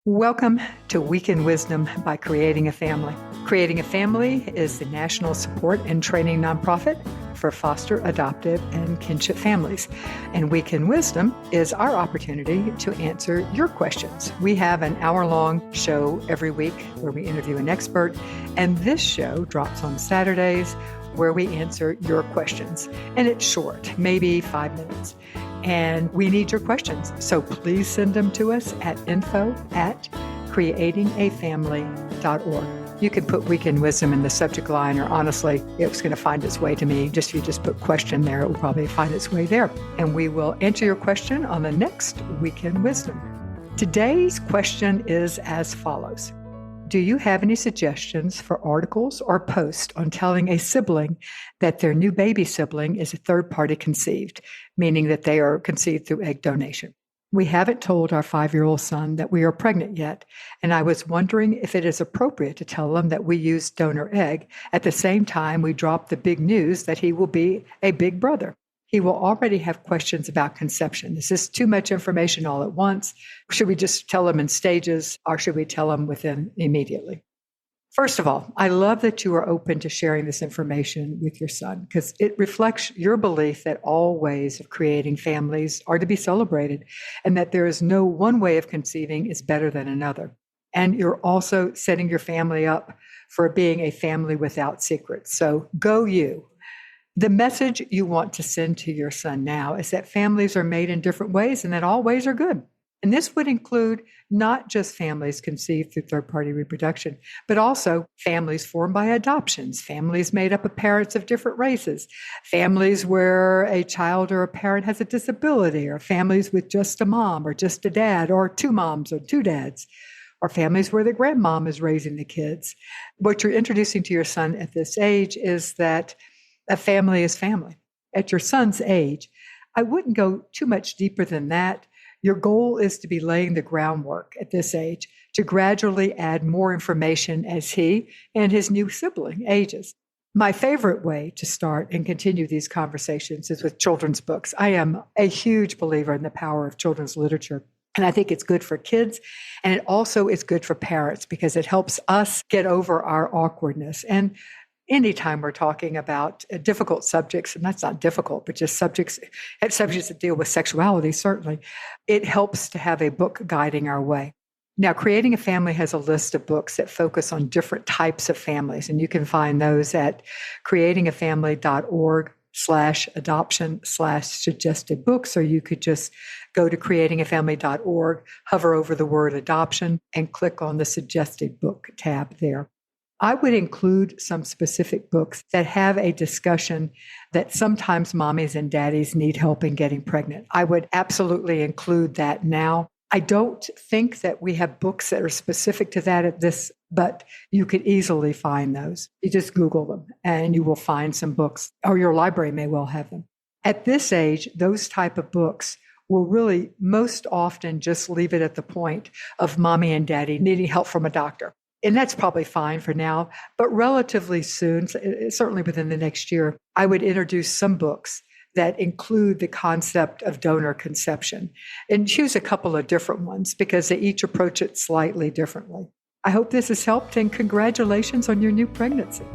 Welcome to Week in Wisdom by Creating a Family. Creating a Family is the national support and training nonprofit for foster, adoptive, and kinship families. And Week in Wisdom is our opportunity to answer your questions. We have an hour-long show every week where we interview an expert, and this show drops on Saturdays where we answer your questions. And it's short, maybe 5 minutes. And we need your questions. So please send them to us at info@creatingafamily.org. You can put Week in Wisdom in the subject line, or honestly, it's going to find its way to me. If you just put question there, it will probably find its way there. And we will answer your question on the next Week in Wisdom. Today's question is as follows. Do you have any suggestions for articles or posts on telling a sibling that their new baby sibling is a third-party conceived, meaning that they are conceived through egg donation? We haven't told our 5-year-old son that we are pregnant yet, and I was wondering if it is appropriate to tell him that we use donor egg at the same time we drop the big news that he will be a big brother. He will already have questions about conception. Is this too much information all at once? Should we just tell him in stages, or should we tell him within immediately? First of all, I love that you are open to sharing this information with your son, because it reflects your belief that all ways of creating families are to be celebrated, and that there is no one way of conceiving is better than another. And you're also setting your family up for being a family without secrets. So go you. The message you want to send to your son now is that families are made in different ways and that all ways are good. And this would include not just families conceived through third-party reproduction, but also families formed by adoptions, families made up of parents of different races, families where a child or a parent has a disability, or families with just a mom or just a dad, or two moms or two dads, or families where the grandmom is raising the kids. What you're introducing to your son at this age is that a family is family. At your son's age, I wouldn't go too much deeper than that. Your goal is to be laying the groundwork at this age to gradually add more information as he and his new sibling ages. My favorite way to start and continue these conversations is with children's books. I am a huge believer in the power of children's literature. And I think it's good for kids, and it also is good for parents because it helps us get over our awkwardness. And anytime we're talking about difficult subjects, and that's not difficult, but just subjects that deal with sexuality, certainly, it helps to have a book guiding our way. Now, Creating a Family has a list of books that focus on different types of families, and you can find those at creatingafamily.org/adoption/suggested books, or you could just go to creatingafamily.org, hover over the word adoption, and click on the suggested book tab there. I would include some specific books that have a discussion that sometimes mommies and daddies need help in getting pregnant. I would absolutely include that now. I don't think that we have books that are specific to that at this, but you could easily find those. You just Google them and you will find some books, or your library may well have them. At this age, those type of books will really most often just leave it at the point of mommy and daddy needing help from a doctor. And that's probably fine for now, but relatively soon, certainly within the next year, I would introduce some books that include the concept of donor conception and choose a couple of different ones because they each approach it slightly differently. I hope this has helped, and congratulations on your new pregnancy.